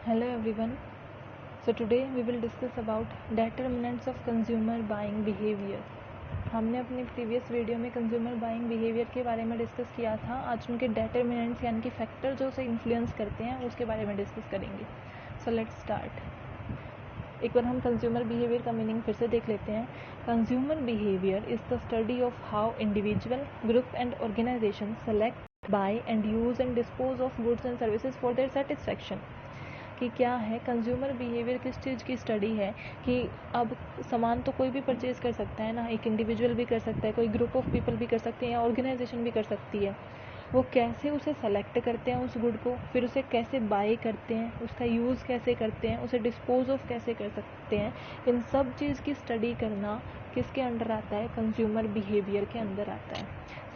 Hello everyone. So today we will discuss about determinants of consumer buying behavior. हमने अपने previous video में consumer buying behaviour के बारे में डिस्कस किया था. आज उनके डेटरमिनेंट्स यानी कि फैक्टर जो उसे इन्फ्लुएंस करते हैं उसके बारे में डिस्कस करेंगे. So let's start. एक बार हम कंज्यूमर बिहेवियर का मीनिंग फिर से देख लेते हैं. Consumer behaviour is the study of how individual, group and organisation select, buy and use and dispose of goods and services for their satisfaction. कि क्या है कंज्यूमर बिहेवियर, किस चीज़ की स्टडी है कि अब सामान तो कोई भी परचेज़ कर सकता है ना, एक इंडिविजुअल भी कर सकता है, कोई ग्रुप ऑफ पीपल भी कर सकते हैं या ऑर्गेनाइजेशन भी कर सकती है. वो कैसे उसे सेलेक्ट करते हैं उस गुड को, फिर उसे कैसे बाय करते हैं, उसका यूज़ कैसे करते हैं, उसे डिस्पोज ऑफ कैसे कर सकते हैं, इन सब चीज़ की स्टडी करना किसके अंडर आता है? कंज्यूमर बिहेवियर के अंदर आता है.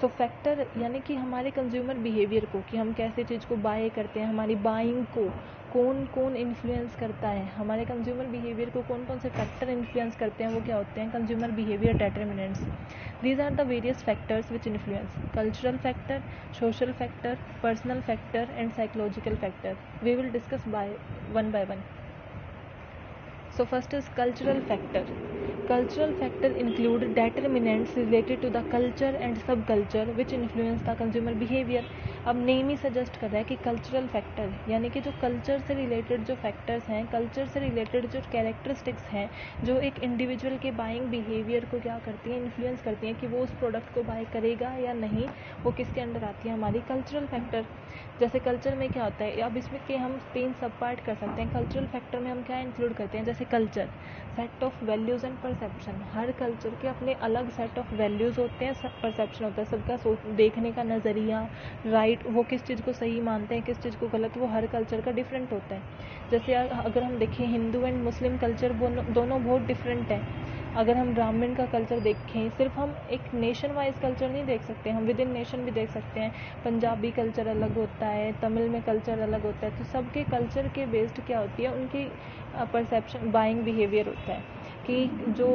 सो फैक्टर यानी कि हमारे कंज्यूमर बिहेवियर को, कि हम कैसे चीज़ को बाय करते हैं, हमारी बाइंग को कौन कौन इन्फ्लुएंस करता है, हमारे कंज्यूमर बिहेवियर को कौन कौन से फैक्टर इन्फ्लुएंस करते हैं, वो क्या होते हैं? Consumer behaviour determinants. These are the various factors which influence. Cultural factor, social factor, personal factor and psychological factor. We will discuss one by one. So first is cultural factor. Cultural factor include determinants related to the culture and subculture which influence the consumer behavior. अब name ही suggest कर रहा है कि cultural factor यानी कि जो culture से related जो फैक्टर्स हैं, कल्चर से रिलेटेड जो कैरेक्टरिस्टिक्स हैं, जो एक इंडिविजुअल के बाइंग बिहेवियर को क्या करती हैं? इन्फ्लुएंस करती हैं कि वो उस प्रोडक्ट को बाय करेगा या नहीं. वो किसके अंडर आती है? हमारी कल्चरल फैक्टर. जैसे कल्चर में क्या होता है, अब इसमें के हम 3 सब पार्ट कर सकते हैं. कल्चरल फैक्टर में हम क्या इंक्लूड करते हैं? जैसे culture, set of values and perception. Her culture के अपने अलग सेट ऑफ वैल्यूज़ होते हैं, सब परसेप्शन होता है, सबका देखने का नज़रिया, राइट, वो किस चीज़ को सही मानते हैं, किस चीज़ को गलत, वो हर कल्चर का डिफरेंट होता है. जैसे अगर हम देखें हिंदू एंड मुस्लिम कल्चर दोनों बहुत डिफरेंट हैं. अगर हम ब्राह्मण का कल्चर देखें, सिर्फ हम एक नेशन वाइज कल्चर नहीं देख सकते, हम विद इन नेशन भी देख सकते हैं. पंजाबी कल्चर अलग होता है, तमिल में कल्चर अलग होता है. तो सबके कल्चर के बेस्ड क्या होती है? उनकी परसेप्शन, बाइंग बिहेवियर होता है कि जो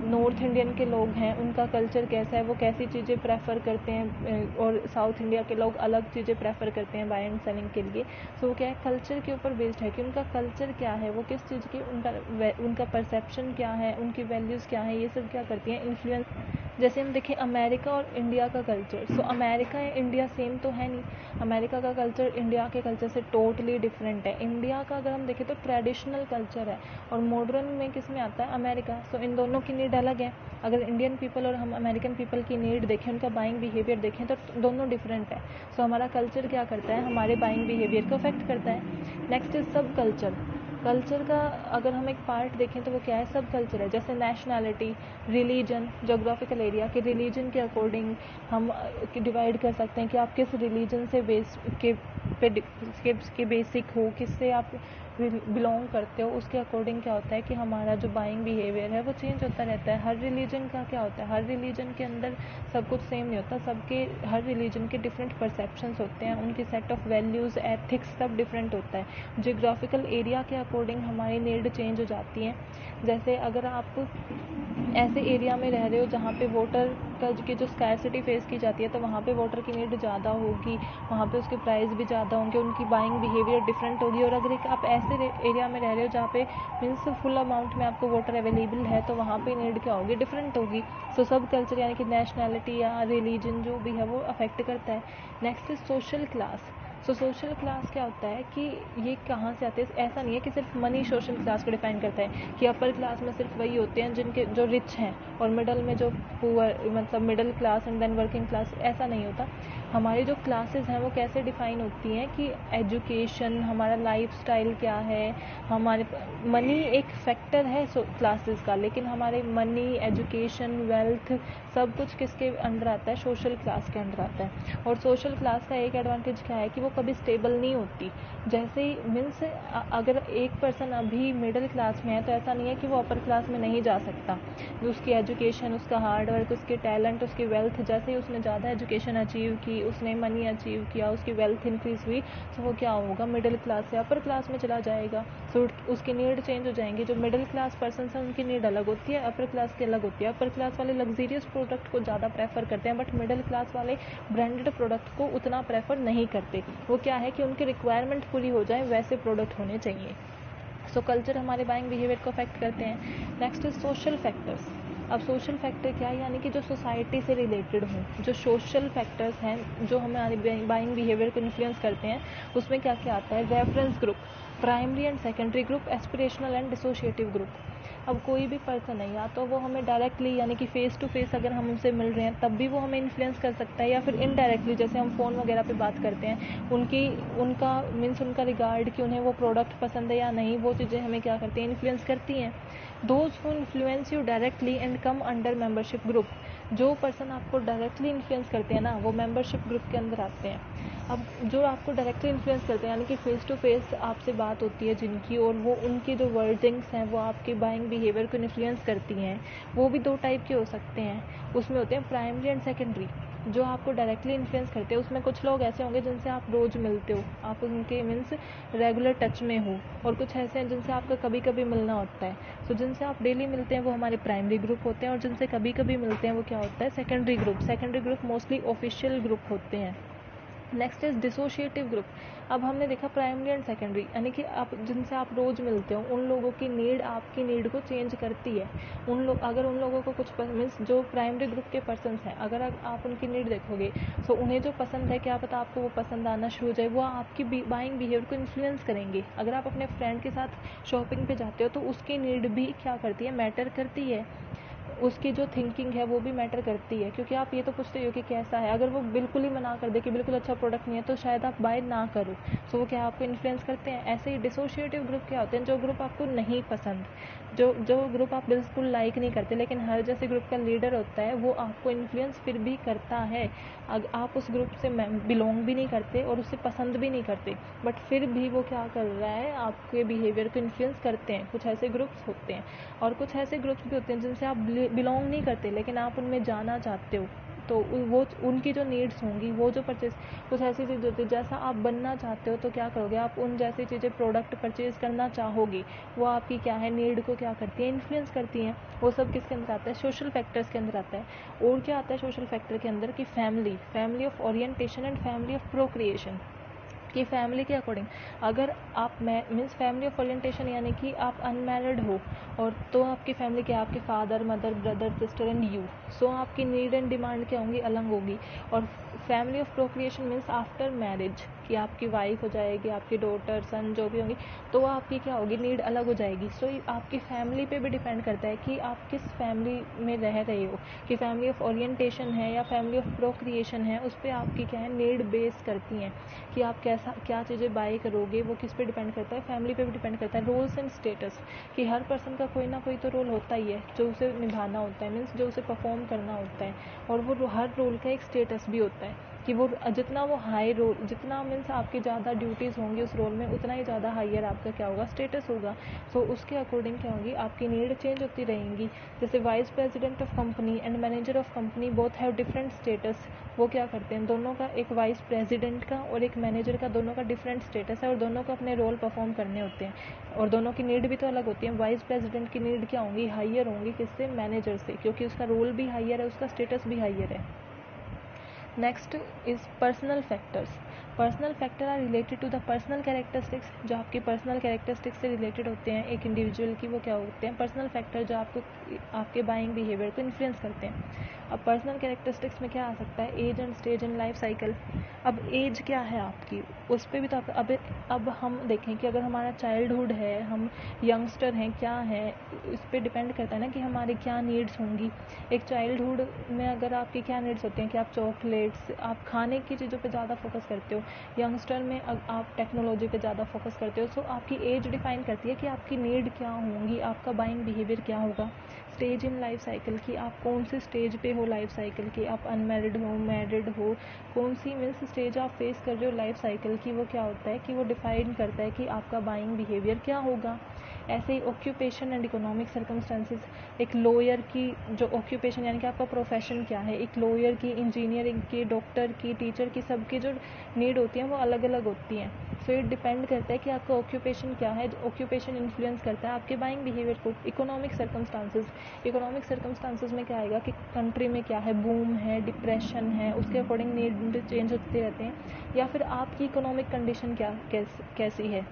नॉर्थ इंडियन के लोग हैं उनका कल्चर कैसा है, वो कैसी चीज़ें प्रेफर करते हैं, और साउथ इंडिया के लोग अलग चीज़ें प्रेफर करते हैं बाय एंड सेलिंग के लिए. सो क्या है? कल्चर के ऊपर बेस्ड है कि उनका कल्चर क्या है, वो किस चीज़ की, उनका परसेप्शन क्या है, उनकी वैल्यूज़ क्या है, ये सब क्या करती हैं? इन्फ्लुएंस. जैसे हम देखें अमेरिका और इंडिया का कल्चर, सो अमेरिका या इंडिया सेम तो है नहीं. अमेरिका का कल्चर इंडिया के कल्चर से टोटली डिफरेंट है. इंडिया का अगर हम देखें तो ट्रेडिशनल कल्चर है और मॉडर्न में किस में आता है? अमेरिका. सो इन दोनों की नीड अलग है. अगर इंडियन पीपल और हम अमेरिकन पीपल की नीड देखें, उनका बाइंग बिहेवियर देखें, तो दोनों डिफरेंट है. सो हमारा कल्चर क्या करता है? हमारे बाइंग बिहेवियर को अफेक्ट करता है. नेक्स्ट इज सब कल्चर. कल्चर का अगर हम एक पार्ट देखें तो वो क्या है? सब कल्चर है. जैसे नेशनैलिटी, रिलीजन, जोग्राफिकल एरिया के रिलीजन के अकॉर्डिंग हम डिवाइड कर सकते हैं कि आप किस रिलीजन से बेसिक हो, किससे आप बिलोंग करते हो, उसके अकॉर्डिंग क्या होता है कि हमारा जो बाइंग बिहेवियर है वो चेंज होता रहता है. हर रिलीजन का क्या होता है? हर रिलीजन के अंदर सब कुछ सेम नहीं होता. सबके, हर रिलीजन के डिफरेंट परसेप्शंस होते हैं, उनके सेट ऑफ वैल्यूज़, एथिक्स सब डिफरेंट होता है. जियोग्राफिकल एरिया के अकॉर्डिंग हमारी नीड चेंज हो जाती है. जैसे अगर आप ऐसे एरिया में रह रहे हो जहाँ पे वाटर की जो स्कैरसिटी फेस की जाती है, तो वहाँ पे वाटर की नीड ज़्यादा होगी, वहाँ पे उसके प्राइस भी ज़्यादा होंगे, उनकी बाइंग बिहेवियर डिफरेंट होगी. और अगर एक आप ऐसे एरिया में रह रहे हो जहाँ पे मीन्स फुल अमाउंट में आपको वाटर अवेलेबल है, तो वहाँ पे नीड क्या होगी? डिफरेंट होगी. सो सब कल्चर यानी कि नेशनैलिटी या रिलीजन जो भी है वो अफेक्ट करता है. Next is social class. So social class क्या होता है कि ये कहाँ से आते हैं? ऐसा नहीं है कि सिर्फ मनी सोशल क्लास को डिफाइन करता है कि अपर क्लास में सिर्फ वही होते हैं जिनके जो रिच हैं, और मिडल में जो पुअर, मतलब middle class and then working class. ऐसा नहीं होता. हमारी जो क्लासेस हैं वो कैसे डिफाइन होती हैं कि एजुकेशन, हमारा लाइफस्टाइल क्या है, हमारे मनी एक फैक्टर है क्लासेस का, लेकिन हमारे मनी, एजुकेशन, वेल्थ सब कुछ किसके अंडर आता है? सोशल क्लास के अंडर आता है. और सोशल क्लास का एक एडवांटेज क्या है कि वो कभी स्टेबल नहीं होती. जैसे ही मीन्स अगर एक पर्सन अभी मिडिल क्लास में है तो ऐसा नहीं है कि वो अपर क्लास में नहीं जा सकता. उसकी एजुकेशन, उसका हार्ड वर्क, उसके टैलेंट, उसकी वेल्थ, जैसे ही उसने ज़्यादा एजुकेशन अचीव की, हुई, उसने मनी अचीव किया, उसकी वेल्थ इंक्रीज हुई, तो वो क्या होगा, मिडिल क्लास से अपर क्लास में चला जाएगा। सो उसकी नीड चेंज हो जाएंगी। जो मिडिल क्लास पर्सन है उनकी नीड अलग होती है, अपर क्लास की अलग होती है। अपर क्लास वाले लग्जरियस प्रोडक्ट को ज़्यादा प्रेफर करते हैं, बट मिडिल क्लास वाले ब्रांडेड प्रोडक्ट को उतना प्रेफर नहीं करते। वो क्या है कि उनकी रिक्वायरमेंट पूरी हो जाए वैसे प्रोडक्ट होने चाहिए। सो कल्चर हमारे बाइंग बिहेवियर को अफेक्ट करते हैं। Next is social factors. अब सोशल फैक्टर क्या है, यानी कि जो सोसाइटी से रिलेटेड हों, जो सोशल फैक्टर्स हैं जो हमारे बाइंग बिहेवियर को इन्फ्लुएंस करते हैं, उसमें क्या क्या आता है, reference group, primary and secondary group, aspirational and dissociative group. अब कोई भी पर्सन है, या तो वो हमें डायरेक्टली यानी कि फेस टू फेस अगर हम उनसे मिल रहे हैं तब भी वो हमें इन्फ्लुएंस कर सकता है, या फिर इनडायरेक्टली जैसे हम फ़ोन वगैरह पे बात करते हैं, उनका मीन्स उनका रिगार्ड कि उन्हें वो प्रोडक्ट पसंद है या नहीं, वो चीज़ें हमें क्या करती हैं, इन्फ्लुएंस करती हैं। Those who influence you directly and come under membership group. जो पर्सन आपको डायरेक्टली इन्फ्लुएंस करते हैं ना, वो मेंबरशिप ग्रुप के अंदर आते हैं। अब जो आपको डायरेक्टली इन्फ्लुएंस करते हैं, यानी कि फेस टू फेस आपसे बात होती है जिनकी, और वो उनकी जो वर्डिंग्स हैं वो आपके बाइंग बिहेवियर को इन्फ्लुएंस करती हैं, वो भी दो टाइप के हो सकते हैं। उसमें होते हैं प्राइमरी एंड सेकेंडरी। जो आपको डायरेक्टली इन्फ्लुएंस करते हैं उसमें कुछ लोग ऐसे होंगे जिनसे आप रोज़ मिलते हो, आप उनके मीन्स रेगुलर टच में हो, और कुछ ऐसे हैं जिनसे आपका कभी कभी मिलना होता है। सो जिनसे आप डेली मिलते हैं वो हमारे प्राइमरी ग्रुप होते हैं, और जिनसे कभी कभी मिलते हैं वो क्या होता है, secondary group. Secondary group mostly official group होते हैं। Next is dissociative group. अब हमने देखा प्राइमरी एंड सेकेंडरी, यानी कि आप जिनसे आप रोज़ मिलते हो उन लोगों की नीड आपकी नीड को चेंज करती है। अगर उन लोगों को कुछ मीन्स जो प्राइमरी ग्रुप के पर्सन्स हैं, अगर आप उनकी नीड देखोगे तो उन्हें जो पसंद है, क्या पता आपको वो पसंद आना शुरू हो जाए, वो आपकी बाइंग बिहेवियर को इन्फ्लुएंस करेंगे। अगर आप अपने फ्रेंड के साथ शॉपिंग पे जाते हो तो उसकी नीड भी क्या करती है, मैटर करती है। उसकी जो थिंकिंग है वो भी मैटर करती है, क्योंकि आप ये तो पूछते हो कि कैसा है। अगर वो बिल्कुल ही मना कर दे कि बिल्कुल अच्छा प्रोडक्ट नहीं है, तो शायद आप बाय ना करो। सो वो क्या आपको इन्फ्लुएंस करते हैं। ऐसे ही डिसोशिएटिव ग्रुप क्या होते हैं, जो ग्रुप आपको नहीं पसंद, जो ग्रुप आप बिल्कुल लाइक नहीं करते, लेकिन हर जैसे ग्रुप का लीडर होता है वो आपको इन्फ्लुएंस फिर भी करता है। आप उस ग्रुप से बिलोंग भी नहीं करते और उससे पसंद भी नहीं करते, बट फिर भी वो क्या कर रहा है, आपके बिहेवियर को इन्फ्लुएंस करते हैं। कुछ ऐसे ग्रुप्स होते हैं, और कुछ ऐसे ग्रुप्स भी होते हैं जिनसे आप बिलोंग नहीं करते लेकिन आप उनमें जाना चाहते हो, तो वो उनकी जो नीड्स होंगी, वो जो परचेज, कुछ ऐसी चीज़ होती है जैसा आप बनना चाहते हो, तो क्या करोगे, आप उन जैसी चीज़ें प्रोडक्ट परचेज करना चाहोगे। वो आपकी क्या है, नीड को क्या करती है, इन्फ्लुएंस करती हैं। वो सब किसके अंदर आता है, सोशल फैक्टर्स के अंदर आता है। और क्या आता है सोशल फैक्टर के अंदर, कि family of orientation and family of procreation. कि फैमिली के अकॉर्डिंग, अगर आप मीन्स फैमिली ऑफ ओरिएंटेशन यानी कि आप अनमैरिड हो, और तो आपकी फैमिली क्या, आपके father mother brother sister and you. So आपकी नीड एंड डिमांड क्या होंगी, अलग होगी। और family of procreation means after marriage, कि आपकी वाइफ हो जाएगी, आपकी डॉटर सन जो भी होंगी, तो आपकी क्या होगी, नीड अलग हो जाएगी। सो आपकी फैमिली पे भी डिपेंड करता है कि आप किस फैमिली में रह रहे हो, कि फैमिली ऑफ ओरिएंटेशन है या फैमिली ऑफ प्रोक्रिएशन है, उस पर आपकी क्या है, नीड बेस करती हैं कि आप क्या चीज़ें बाय करोगे। वो किस पे डिपेंड करता है, फैमिली पे भी डिपेंड करता है। रोल्स एंड स्टेटस, कि हर पर्सन का कोई ना कोई तो रोल होता ही है जो उसे निभाना होता है, मीन्स जो उसे परफॉर्म करना होता है, और वो हर रोल का एक स्टेटस भी होता है, कि वो जितना वो हाई रोल, जितना मीन्स आपकी ज़्यादा ड्यूटीज़ होंगी उस रोल में, उतना ही ज़्यादा हायर आपका क्या होगा, स्टेटस होगा। सो उसके अकॉर्डिंग क्या होगी, आपकी नीड चेंज होती रहेंगी। जैसे vice president of company and manager of company both have different status. वो क्या करते हैं, दोनों का, एक वाइस प्रेसिडेंट का और एक मैनेजर का, दोनों का डिफरेंट स्टेटस है, और दोनों को अपने रोल परफॉर्म करने होते हैं, और दोनों की नीड भी तो अलग होती है। वाइस प्रेसिडेंट की नीड क्या होंगी, हायर होंगी, किससे, मैनेजर से, क्योंकि उसका रोल भी हायर है, उसका स्टेटस भी हायर है। Next is personal factors. Personal factor are related to the personal characteristics, जो आपकी पर्सनल कैरेक्टरिस्टिक्स से रिलेटेड होते हैं एक इंडिविजुअल की, वो क्या होते हैं, पर्सनल फैक्टर, जो आपको आपके बाइंग बिहेवियर को इन्फ्लुएंस करते हैं। अब पर्सनल कैरेक्टरिस्टिक्स में क्या आ सकता है, age and stage in life cycle. अब एज क्या है आपकी, उस पर भी तो अब हम देखें कि अगर हमारा चाइल्डहुड है, हम यंगस्टर हैं, क्या है, इस पर डिपेंड करता है ना कि हमारी क्या नीड्स होंगी। एक चाइल्डहुड में अगर आपकी क्या नीड्स होती हैं कि आप चॉकलेट्स, आप खाने की चीज़ों पे ज़्यादा फोकस करते हो। यंगस्टर में आप टेक्नोलॉजी पे ज़्यादा फोकस करते हो। सो आपकी एज डिफाइन करती है कि आपकी नीड क्या होंगी, आपका बाइंग बिहेवियर क्या होगा। स्टेज इन लाइफ साइकिल की, आप कौन से स्टेज पे हो लाइफ साइकिल की, आप अनमैरिड हो, मैरिड हो, कौन सी मीन्स स्टेज आप फेस कर रहे हो लाइफ साइकिल की, वो क्या होता है कि वो डिफाइन करता है कि आपका बाइंग बिहेवियर क्या होगा। ऐसे ही ऑक्यूपेशन एंड इकोनॉमिक सर्कमस्टांसिस, एक लॉयर की जो ऑक्यूपेशन यानी कि आपका प्रोफेशन क्या है, एक लॉयर की, इंजीनियरिंग की, डॉक्टर की, टीचर की, सबकी जो नीड होती है वो अलग अलग होती हैं। सो इट डिपेंड करता है कि आपका ऑक्यूपेशन क्या है। ऑक्यूपेशन इन्फ्लुएंस करता है आपके बाइंग बिहेवियर को। इकोनॉमिक सर्कमस्टांसिस में क्या आएगा कि कंट्री में क्या है, बूम है, डिप्रेशन है, उसके अकॉर्डिंग नीड चेंज होते रहते हैं। या फिर आपकी इकोनॉमिक कंडीशन कैसी है,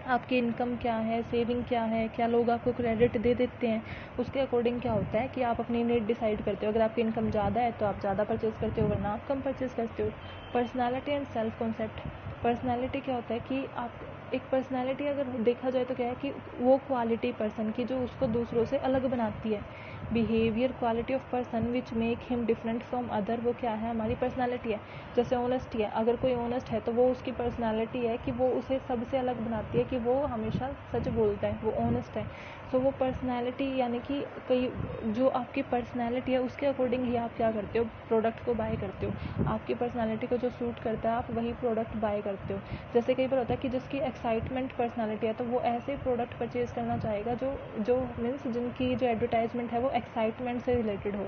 आपकी इनकम क्या है, सेविंग क्या है, क्या लोग आपको क्रेडिट दे देते हैं, उसके अकॉर्डिंग क्या होता है कि आप अपनी नीड डिसाइड करते हो। अगर आपकी इनकम ज़्यादा है तो आप ज़्यादा परचेज करते हो, वरना आप कम परचेज करते हो। Personality and self concept. Personality क्या होता है कि आप एक पर्सनालिटी अगर देखा जाए तो क्या है कि वो क्वालिटी पर्सन की जो उसको दूसरों से अलग बनाती है। Behaviour quality of person which make him different from other, वो क्या है, हमारी पर्सनालिटी है। जैसे ऑनेस्टी है, अगर कोई ऑनेस्ट है तो वो उसकी पर्सनालिटी है कि वो उसे सबसे अलग बनाती है कि वो हमेशा सच बोलता है, वो ऑनेस्ट है। सो वो पर्सनालिटी यानी कि कई जो आपकी पर्सनालिटी है उसके अकॉर्डिंग ही आप क्या करते हो, प्रोडक्ट को बाय करते हो। आपकी पर्सनालिटी को जो सूट करता है आप वही प्रोडक्ट बाय करते हो। जैसे कई बार होता है कि जिसकी एक्साइटमेंट पर्सनालिटी है तो वो ऐसे प्रोडक्ट परचेज करना चाहेगा जो मीन्स जिनकी जो एडवर्टाइजमेंट है वो एक्साइटमेंट से रिलेटेड हो।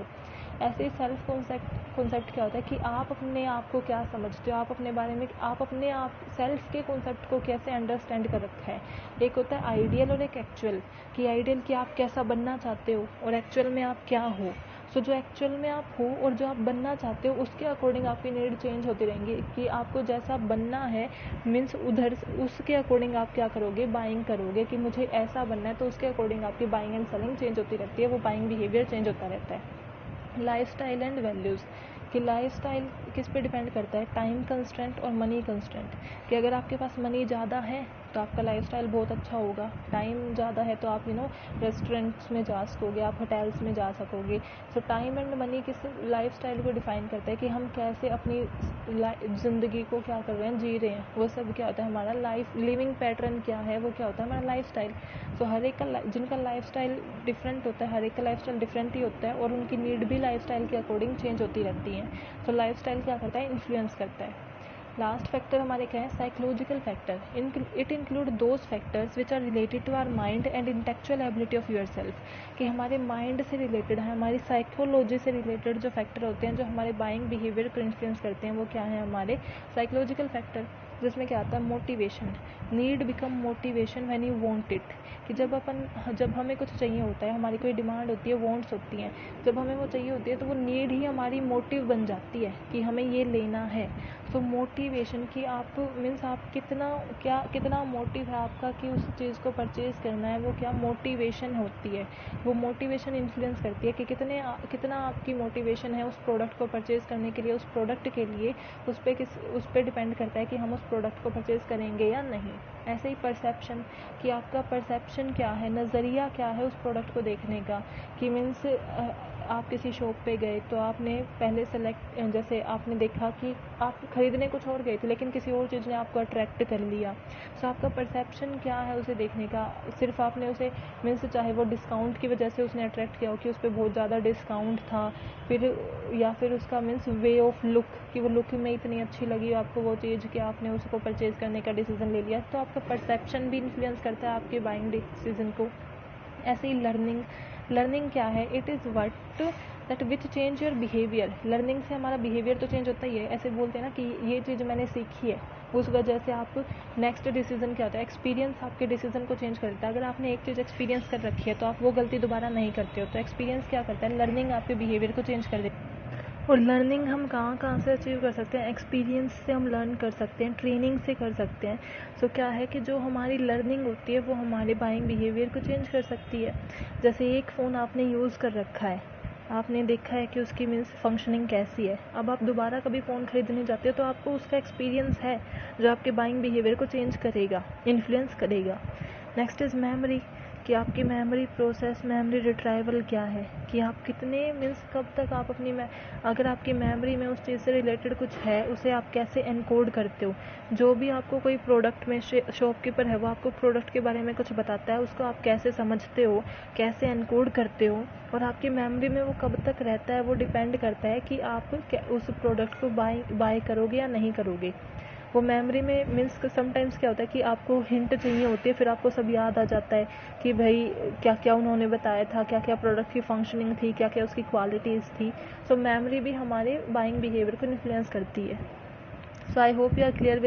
ऐसे ही सेल्फ कॉन्सेप्ट क्या होता है कि आप अपने आप को क्या समझते हो, आप अपने बारे में, आप अपने आप सेल्फ के कॉन्सेप्ट को कैसे अंडरस्टैंड कर रखा है। एक होता है आइडियल और एक एक्चुअल, कि आइडियल कि आप कैसा बनना चाहते हो और एक्चुअल में आप क्या हो। सो जो एक्चुअल में आप हो और जो आप बनना चाहते हो उसके अकॉर्डिंग आपकी नीड चेंज होती रहेंगी कि आपको जैसा बनना है मीन्स उधर उसके अकॉर्डिंग आप क्या करोगे, बाइंग करोगे कि मुझे ऐसा बनना है, तो उसके अकॉर्डिंग आपकी बाइंग एंड सेलिंग चेंज होती रहती है, वो बाइंग बिहेवियर चेंज होता रहता है। लाइफस्टाइल एंड वैल्यूज़, कि लाइफस्टाइल किस पे डिपेंड करता है, टाइम कंस्ट्रेंट और मनी कंस्ट्रेंट। कि अगर आपके पास मनी ज़्यादा है तो आपका लाइफस्टाइल बहुत अच्छा होगा, टाइम ज़्यादा है तो आप रेस्टोरेंट्स में जा सकोगे, आप होटल्स में जा सकोगे। सो टाइम एंड मनी किस लाइफस्टाइल को डिफाइन करता है कि हम कैसे अपनी ज़िंदगी को क्या कर रहे हैं, जी रहे हैं। वो सब क्या होता है, हमारा लाइफ लिविंग पैटर्न क्या है, वो क्या होता है, हमारा लाइफस्टाइल। सो हर एक का जिनका लाइफस्टाइल डिफरेंट होता है, हर एक का लाइफस्टाइल डिफरेंट ही होता है और उनकी नीड भी लाइफस्टाइल के अकॉर्डिंग चेंज होती रहती है। तो लाइफस्टाइल क्या करता है, इन्फ्लुएंस करता है। लास्ट फैक्टर हमारे क्या है, psychological factor. It include those factors which are related to our mind and intellectual ability of your self. कि हमारे माइंड से रिलेटेड है, हमारी साइकोलॉजी से रिलेटेड जो फैक्टर होते हैं जो हमारे बाइंग बिहेवियर को इन्फ्लुएंस करते हैं, वो क्या है, हमारे साइकोलॉजिकल फैक्टर। जिसमें क्या आता है, motivation. Need become motivation when you want it. कि जब हमें कुछ चाहिए होता है, हमारी कोई डिमांड होती है, वांट्स होती हैं, जब हमें वो चाहिए होती है तो वो नीड ही हमारी मोटिव बन जाती है कि हमें ये लेना है। सो मोटिवेशन कि आप मीन्स आप कितना मोटिव है आपका कि उस चीज़ को परचेज़ करना है, वो क्या मोटिवेशन होती है। वो मोटिवेशन इन्फ्लुएंस करती है कि कितना आपकी मोटिवेशन है उस प्रोडक्ट को परचेज़ करने के लिए, उस प्रोडक्ट के लिए। उस पर डिपेंड करता है कि हम उस प्रोडक्ट को परचेज़ करेंगे या नहीं। ऐसे ही परसेप्शन, कि आपका परसेप्शन क्या है, नज़रिया क्या है उस प्रोडक्ट को देखने का। कि मीन्स आप किसी शॉप पे गए तो आपने पहले जैसे आपने देखा कि आप खरीदने कुछ और गए थे लेकिन किसी और चीज़ ने आपको अट्रैक्ट कर लिया। सो आपका परसेप्शन क्या है उसे देखने का। सिर्फ आपने उसे मीन्स चाहे वो डिस्काउंट की वजह से उसने अट्रैक्ट किया हो कि उस पर बहुत ज़्यादा डिस्काउंट था, या फिर उसका मीन्स वे ऑफ लुक, कि वो लुक में इतनी अच्छी लगी आपको वो चीज़ कि आपने उसको परचेज़ करने का डिसीज़न ले लिया। तो आपका परसेप्शन भी इन्फ्लुएंस करता है आपके बाइंग डिसीजन को। ऐसे ही लर्निंग क्या है, it is what that which change your behaviour. Learning से हमारा बिहेवियर तो चेंज होता ही है। ऐसे बोलते हैं ना कि ये चीज़ मैंने सीखी है, उस वजह से आप नेक्स्ट डिसीजन क्या होता है, एक्सपीरियंस आपके डिसीजन को चेंज करता है। अगर आपने एक चीज़ एक्सपीरियंस कर रखी है तो आप वो गलती दोबारा नहीं करते हो। तो एक्सपीरियंस क्या करता है, लर्निंग आपके बिहेवियर को चेंज कर देता है। और लर्निंग हम कहाँ से अचीव कर सकते हैं, एक्सपीरियंस से हम लर्न कर सकते हैं, ट्रेनिंग से कर सकते हैं। सो क्या है कि जो हमारी लर्निंग होती है वो हमारे बाइंग बिहेवियर को चेंज कर सकती है। जैसे एक फ़ोन आपने यूज़ कर रखा है, आपने देखा है कि उसकी मीन्स फंक्शनिंग कैसी है, अब आप दोबारा कभी फ़ोन खरीदने जाते हो तो आपको उसका एक्सपीरियंस है जो आपके बाइंग बिहेवियर को चेंज करेगा, इन्फ्लुएंस करेगा। नेक्स्ट इज़ मेमोरी, कि आपकी मेमोरी प्रोसेस, मेमोरी रिट्राइवल क्या है, कि आप कितने मीन्स कब तक आप अगर आपकी मेमोरी में उस चीज़ से रिलेटेड कुछ है उसे आप कैसे एनकोड करते हो। जो भी आपको कोई प्रोडक्ट में शॉपकीपर है वो आपको प्रोडक्ट के बारे में कुछ बताता है, उसको आप कैसे समझते हो, कैसे एनकोड करते हो, और आपकी मेमोरी में वो कब तक रहता है, वो डिपेंड करता है कि आप उस प्रोडक्ट को बाय करोगे या नहीं करोगे। वो मेमोरी में मीन्स समटाइम्स क्या होता है कि आपको हिंट चाहिए होती है, फिर आपको सब याद आ जाता है कि भाई क्या क्या उन्होंने बताया था, क्या क्या प्रोडक्ट की फंक्शनिंग थी, क्या क्या उसकी क्वालिटीज़ थी। सो मेमोरी भी हमारे बाइंग बिहेवियर को इन्फ्लुएंस करती है। So I hope you are clear.